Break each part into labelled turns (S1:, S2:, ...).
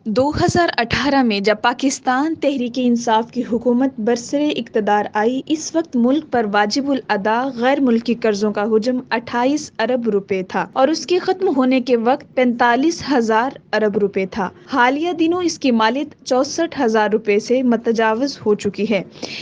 S1: 2018 میں جب پاکستان تحریک انصاف کی حکومت برسر اقتدار آئی، اس وقت ملک پر واجب الادا غیر ملکی قرضوں کا حجم 28 ارب روپے تھا اور اس کے ختم ہونے کے وقت 45,000 ارب روپے تھا۔ حالیہ دنوں اس کی مالیت 64,000 روپے سے متجاوز ہو چکی ہے۔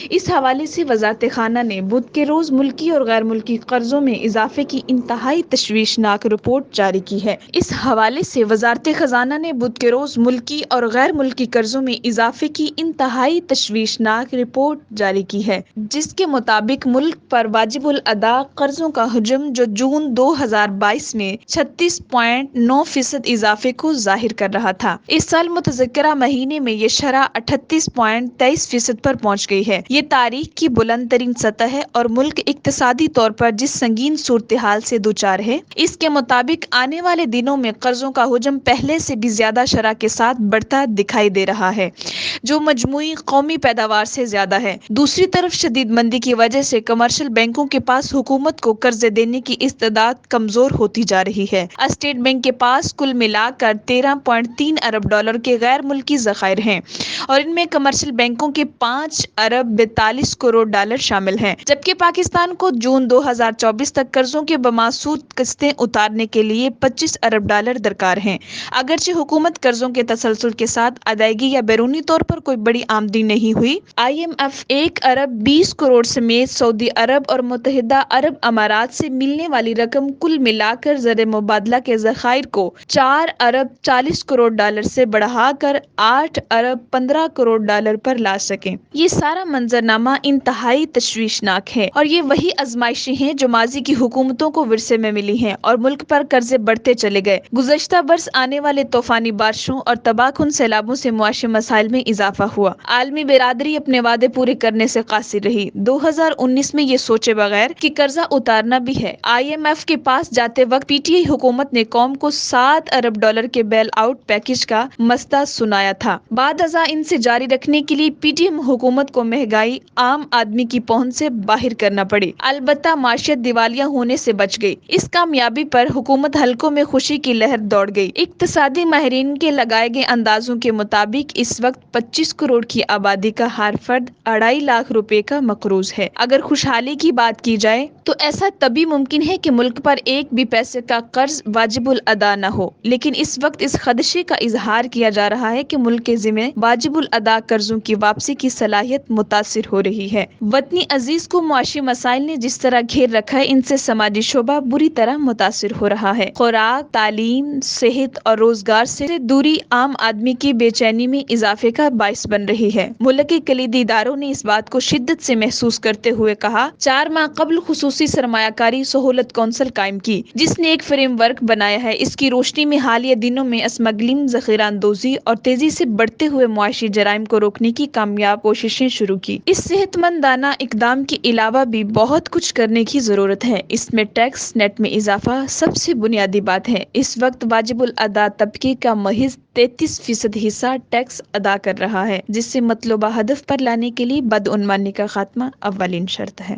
S1: اس حوالے سے وزارت خانہ نے بدھ کے روز ملکی اور غیر ملکی قرضوں میں اضافے کی انتہائی تشویشناک رپورٹ جاری کی ہے۔ اس حوالے سے وزارت خزانہ نے بدھ کے روز ملکی اور غیر ملکی قرضوں میں اضافے کی انتہائی تشویشناک رپورٹ جاری کی ہے، جس کے مطابق ملک پر واجب الادا قرضوں کا حجم جو جون 2022 میں 36.9% اضافے کو ظاہر کر رہا تھا، اس سال متذکرہ مہینے میں یہ شرح 38.23% پر پہنچ گئی ہے۔ یہ تاریخ کی بلند ترین سطح ہے اور ملک اقتصادی طور پر جس سنگین صورتحال سے دوچار ہے، اس کے مطابق آنے والے دنوں میں قرضوں کا حجم پہلے سے بھی زیادہ شرح کے ساتھ بڑھتا دکھائی دے رہا ہے، جو مجموعی قومی پیداوار سے زیادہ ہے۔ دوسری طرف شدید مندی کی وجہ سے کمرشل بینکوں کے پاس حکومت کو قرض دینے کی استعداد کمزور ہوتی جا رہی ہے۔ اسٹیٹ بینک کے پاس کل ملا کر 13.3 ارب ڈالر کے غیر ملکی ذخائر ہیں اور ان میں کمرشل بینکوں کے 5 ارب 42 کروڑ ڈالر شامل ہیں، جبکہ پاکستان کو جون 2024 تک قرضوں کے بماسود قسطیں اتارنے کے لیے 25 ارب ڈالر درکار ہیں۔ اگرچہ حکومت قرضوں کے تسلسل کے ساتھ ادائیگی یا بیرونی طور پر کوئی بڑی آمدنی نہیں ہوئی، IMF 1 ارب 20 کروڑ سمیت سعودی عرب اور متحدہ عرب امارات سے ملنے والی رقم کل ملا کر زر مبادلہ کے ذخائر کو 4 ارب 40 کروڑ ڈالر سے بڑھا کر 8 ارب 15 کروڑ ڈالر پر لا سکیں۔ یہ سارا منظرنامہ انتہائی تشویشناک ہے اور یہ وہی آزمائشیں ہیں جو ماضی کی حکومتوں کو ورثے میں ملی ہیں اور ملک پر قرضے بڑھتے چلے گئے۔ گزشتہ برس آنے والے طوفانی بارشوں اور تباہ کن سیلابوں سے معاشی مسائل میں اضافہ ہوا۔ عالمی برادری اپنے وعدے پورے کرنے سے قاصر رہی۔ 2019 میں یہ سوچے بغیر کہ قرضہ اتارنا بھی ہے، IMF کے پاس جاتے وقت PTI حکومت نے قوم کو 7 ارب ڈالر کے بیل آؤٹ پیکج کا مستہ سنایا تھا۔ بعد ازاں ان سے جاری رکھنے کے لیے PTM حکومت کو مہنگائی عام آدمی کی پہنچ سے باہر کرنا پڑی، البتہ معیشت دیوالیہ ہونے سے بچ گئی۔ اس کامیابی پر حکومت حلقوں میں خوشی کی لہر دوڑ گئی۔ اقتصادی ماہرین کے لگائے گئے اندازوں کے مطابق اس وقت 25 کروڑ کی آبادی کا ہر فرد 2.5 لاکھ روپے کا مقروض ہے۔ اگر خوشحالی کی بات کی جائے تو ایسا تبھی ممکن ہے کہ ملک پر ایک بھی پیسے کا قرض واجب الادا نہ ہو، لیکن اس وقت اس خدشے کا اظہار کیا جا رہا ہے کہ ملک کے ذمہ واجب الادا قرضوں کی واپسی کی صلاحیت متاثر ہو رہی ہے۔ وطنی عزیز کو معاشی مسائل نے جس طرح گھیر رکھا ہے، ان سے سماجی شعبہ بری طرح متاثر ہو رہا ہے۔ خوراک، تعلیم، صحت اور روزگار سے دوری عام آدمی کی بے چینی میں اضافے کا باعث بن رہی ہے۔ ملک کے کلیدی اداروں نے اس بات کو شدت سے محسوس کرتے ہوئے کہا، 4 ماہ قبل خصوصی سرمایہ کاری سہولت کونسل قائم کی، جس نے ایک فریم ورک بنایا ہے۔ اس کی روشنی میں حالیہ دنوں میں اسمگلنگ، ذخیرہ اندوزی اور تیزی سے بڑھتے ہوئے معاشی جرائم کو روکنے کی کامیاب کوششیں شروع کی۔ اس صحت مندانہ اقدام کے علاوہ بھی بہت کچھ کرنے کی ضرورت ہے۔ اس میں ٹیکس نیٹ میں اضافہ سب سے بنیادی بات ہے۔ اس وقت واجب الادا طبقے کا محض 33% حصہ ٹیکس ادا کر رہا ہے، جس سے مطلوبہ ہدف پر لانے کے لیے بدعنوانی کا خاتمہ اولین شرط ہے۔